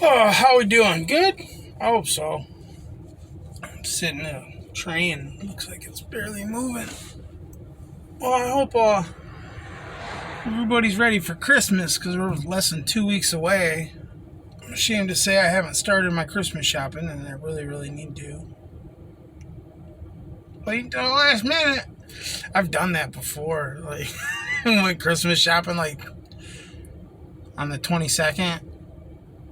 Oh, how we doing? Good? I hope so. I'm sitting in a train. Looks like it's barely moving. Well, I hope everybody's ready for Christmas because we're less than 2 weeks away. I'm ashamed to say I haven't started my Christmas shopping, and I really, really need to. Wait until the last minute. I've done that before. Like, went Christmas shopping like on the 22nd,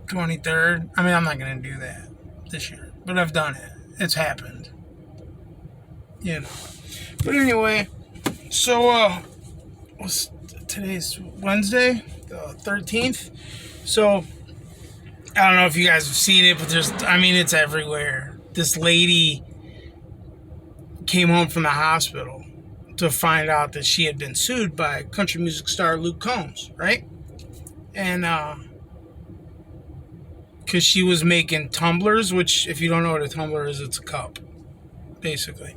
23rd. I mean, I'm not going to do that this year, but I've done it. It's happened. You know. But anyway, so today's Wednesday, the 13th. So I don't know if you guys have seen it, but it's everywhere. This lady came home from the hospital to find out that she had been sued by country music star Luke Combs, right? And because she was making tumblers, which, if you don't know what a tumbler is, it's a cup, basically,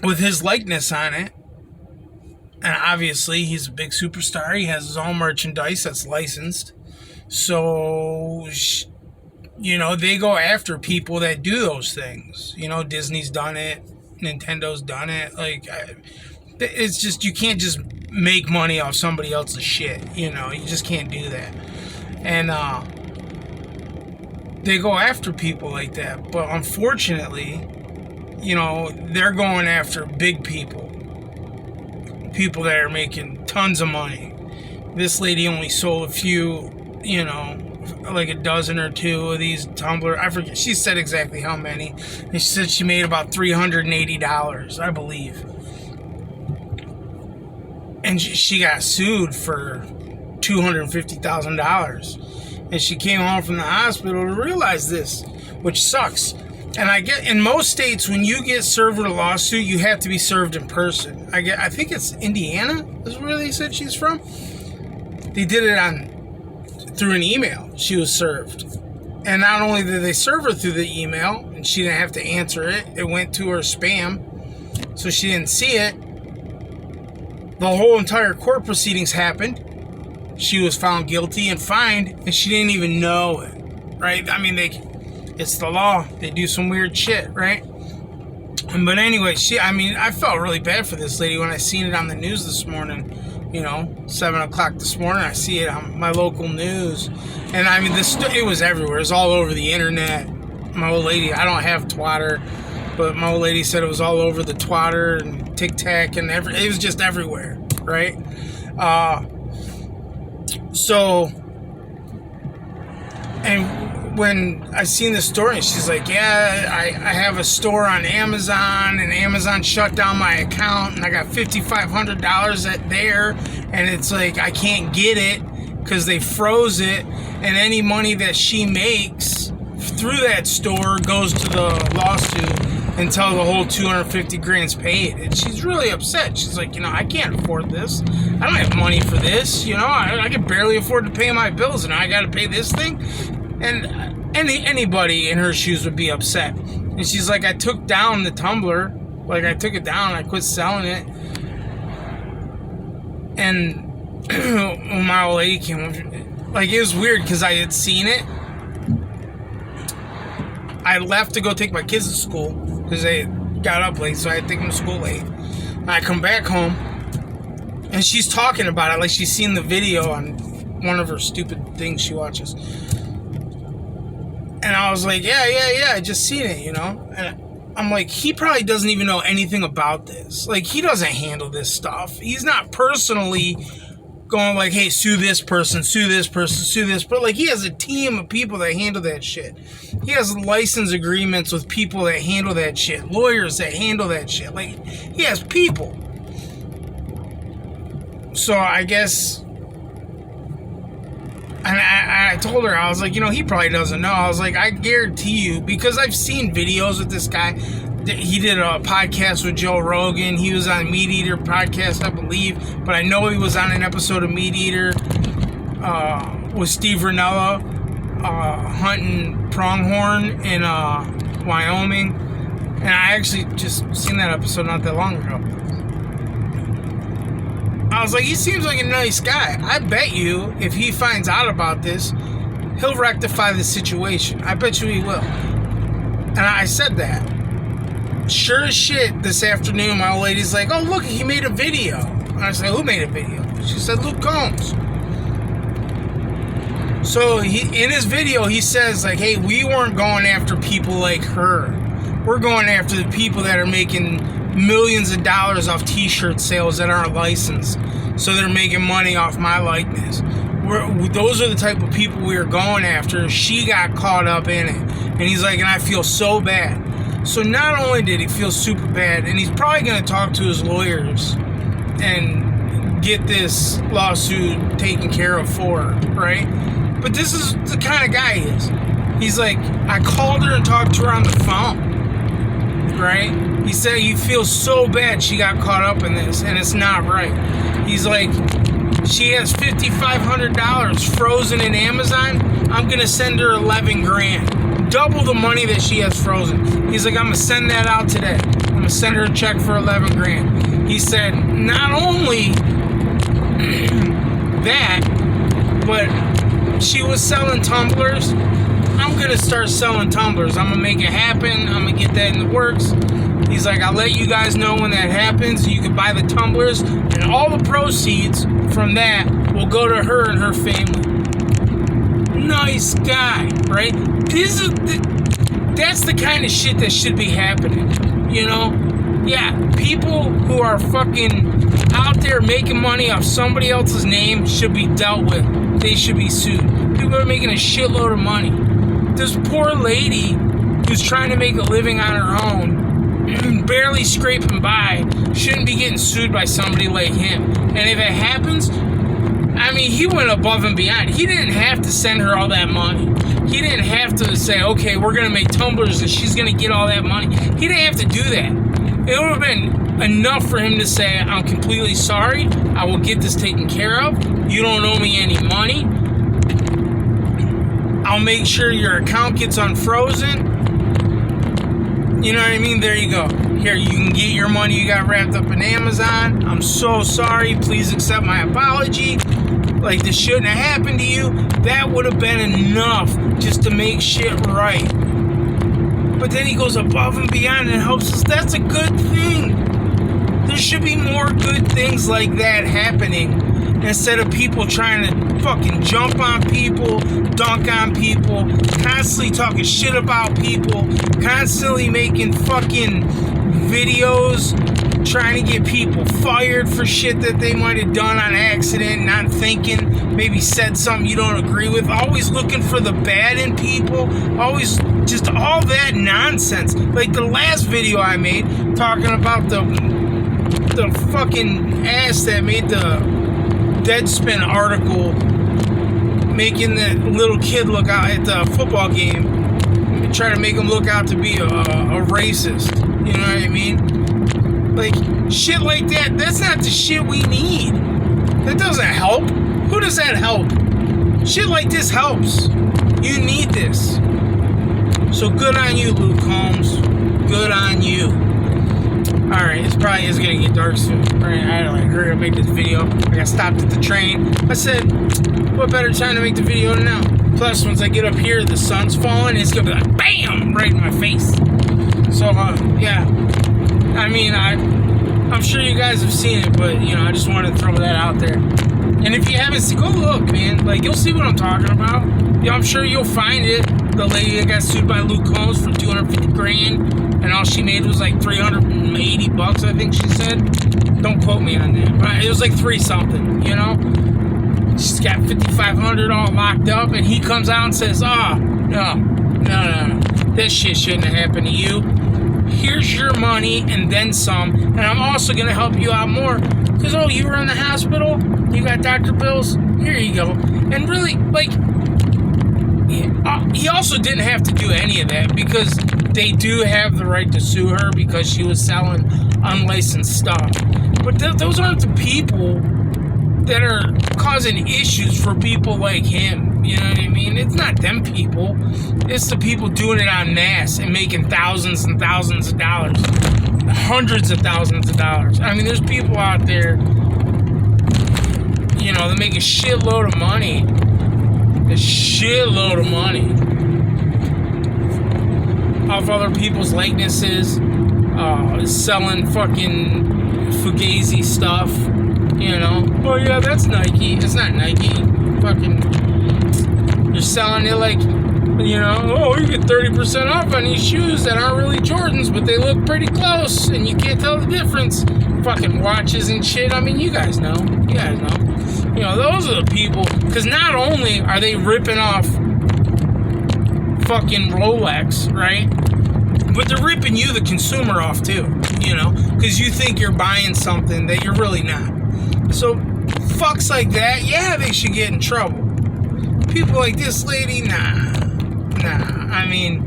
with his likeness on it. And obviously, he's a big superstar. He has his own merchandise that's licensed. So, they go after people that do those things. Disney's done it. Nintendo's done it. It's just, you can't just make money off somebody else's shit. You just can't do that. And they go after people like that. But unfortunately, they're going after big people. People that are making tons of money. This lady only sold a few, like a dozen or two of these tumblers. I forget. She said exactly how many. And she said she made about $380, I believe. And she got sued for $250,000. And she came home from the hospital to realize this, which sucks. And I get, in most states, when you get served with a lawsuit, you have to be served in person. I think it's Indiana is where they said she's from. They did it through an email. She was served. And not only did they serve her through the email, and she didn't have to answer it, it went to her spam, so she didn't see it. The whole entire court proceedings happened. She was found guilty and fined, and she didn't even know it, right? It's the law. They do some weird shit, right? But anyway, I felt really bad for this lady when I seen it on the news this morning. 7 o'clock this morning, I see it on my local news. And it was everywhere. It was all over the internet. My old lady, I don't have Twitter, but my old lady said it was all over the Twitter and TikTok and it was just everywhere, right? And when I seen the story, she's like, yeah, I have a store on Amazon, and Amazon shut down my account, and I got $5,500 there, and it's like I can't get it because they froze it, and any money that she makes through that store goes to the lawsuit until the whole $250,000's paid. And she's really upset. She's like, I can't afford this. I don't have money for this. I can barely afford to pay my bills, and I got to pay this thing. And anybody in her shoes would be upset. And she's like, I took down the tumbler. Like, I took it down. I quit selling it. And when my old lady came home, it was weird because I had seen it. I left to go take my kids to school because they got up late, so I had to take them to school late. And I come back home, and she's talking about it like she's seen the video on one of her stupid things she watches. And I was like, yeah, I just seen it, And I'm like, he probably doesn't even know anything about this. Like, he doesn't handle this stuff. He's not personally going like, hey, sue this person, sue this person, sue this. But he has a team of people that handle that shit. He has license agreements with people that handle that shit. Lawyers that handle that shit. He has people. So I guess... And I told her, I was like, he probably doesn't know. I was like, I guarantee you, because I've seen videos with this guy. He did a podcast with Joe Rogan. He was on Meat Eater podcast, I believe. But I know he was on an episode of Meat Eater with Steve Rinella hunting pronghorn in Wyoming. And I actually just seen that episode not that long ago. I was like, he seems like a nice guy. I bet you, if he finds out about this, he'll rectify the situation. I bet you he will. And I said that. Sure as shit, this afternoon, my old lady's like, oh, look, he made a video. And I said, who made a video? She said, Luke Combs. So in his video, he says, like, hey, we weren't going after people like her. We're going after the people that are making millions of dollars off t-shirt sales that aren't licensed. So they're making money off my likeness. Those are the type of people we are going after. She got caught up in it. And he's like, and I feel so bad. So not only did he feel super bad, and he's probably going to talk to his lawyers and get this lawsuit taken care of for her, right? But this is the kind of guy he is. He's like, I called her and talked to her on the phone, right? He said he feels so bad she got caught up in this, and it's not right. He's like, she has $5,500 frozen in Amazon. I'm going to send her 11 grand. Double the money that she has frozen. He's like, I'm going to send that out today. I'm going to send her a check for 11 grand. He said, not only that, but she was selling tumblers. I'm going to start selling tumblers. I'm going to make it happen. I'm going to get that in the works. He's like, I'll let you guys know when that happens. You can buy the tumblers, and all the proceeds from that will go to her and her family. Nice guy, right? That's the kind of shit that should be happening, you know? Yeah, people who are fucking out there making money off somebody else's name should be dealt with. They should be sued. People are making a shitload of money. This poor lady who's trying to make a living on her own, barely scraping by, shouldn't be getting sued by somebody like him. And if it happens, I mean, he went above and beyond. He didn't have to send her all that money. He didn't have to say, okay, we're going to make tumblers and she's going to get all that money. He didn't have to do that. It would have been enough for him to say, I'm completely sorry. I will get this taken care of. You don't owe me any money. I'll make sure your account gets unfrozen. You know what I mean? There you go. Here, you can get your money you got wrapped up in Amazon. I'm so sorry. Please accept my apology. Like, this shouldn't have happened to you. That would have been enough just to make shit right. But then he goes above and beyond and helps us. That's a good thing. There should be more good things like that happening instead of people trying to fucking jump on people, dunk on people, constantly talking shit about people, constantly making fucking videos trying to get people fired for shit that they might have done on accident, not thinking, maybe said something you don't agree with, always looking for the bad in people, always just all that nonsense. Like the last video I made talking about the fucking ass that made the Deadspin article making the little kid look out at the football game, trying to make him look out to be a racist. You know what I mean? Like, shit like that, that's not the shit we need. That doesn't help. Who does that help? Shit like this helps. You need this. So good on you, Luke Combs. Good on you. Alright, it's probably is gonna get dark soon. Alright, I had to hurry up and make this video. I got stopped at the train. I said, what better time to make the video than now? Plus, once I get up here, the sun's falling, it's gonna be like, BAM! Right in my face. So, yeah. I mean, I'm sure you guys have seen it, but, you know, I just wanted to throw that out there. And if you haven't seen, go look, man. Like, you'll see what I'm talking about. Yeah, I'm sure you'll find it. The lady that got sued by Luke Combs for $250,000, and all she made was like $380, I think she said. Don't quote me on that, but it was like 3 something, you know? She's got $5,500 all locked up, and he comes out and says, oh, no. That shit shouldn't have happened to you. Here's your money and then some, and I'm also going to help you out more. Because, oh, you were in the hospital? You got doctor bills? Here you go. And really, like, he also didn't have to do any of that because they do have the right to sue her because she was selling unlicensed stuff. But those aren't the people that are causing issues for people like him. You know what I mean? It's not them people. It's the people doing it en masse and making thousands and thousands of dollars. Hundreds of thousands of dollars. I mean, there's people out there, you know, that make a shitload of money a shitload of money off other people's likenesses, selling fucking Fugazi stuff, you know. Oh yeah, that's Nike. It's not Nike. Fucking, you're selling it like, you know, oh, you get 30% off on these shoes that aren't really Jordans, but they look pretty close, and you can't tell the difference. Fucking watches and shit. I mean, you guys know. You guys know. You know, those are the people. Because not only are they ripping off fucking Rolex, right? But they're ripping you, the consumer, off too. You know? Because you think you're buying something that you're really not. So, fucks like that, yeah, they should get in trouble. People like this lady, nah. I mean,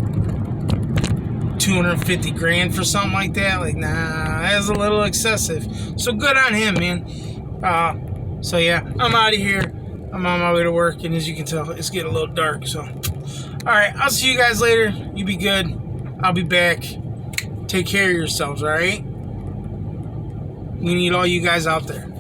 250 grand for something like that, like, nah, that's a little excessive. So good on him, man. So yeah, I'm out of here. I'm on my way to work, and as you can tell, it's getting a little dark. So, all right, I'll see you guys later. You be good. I'll be back. Take care of yourselves, all right? We need all you guys out there.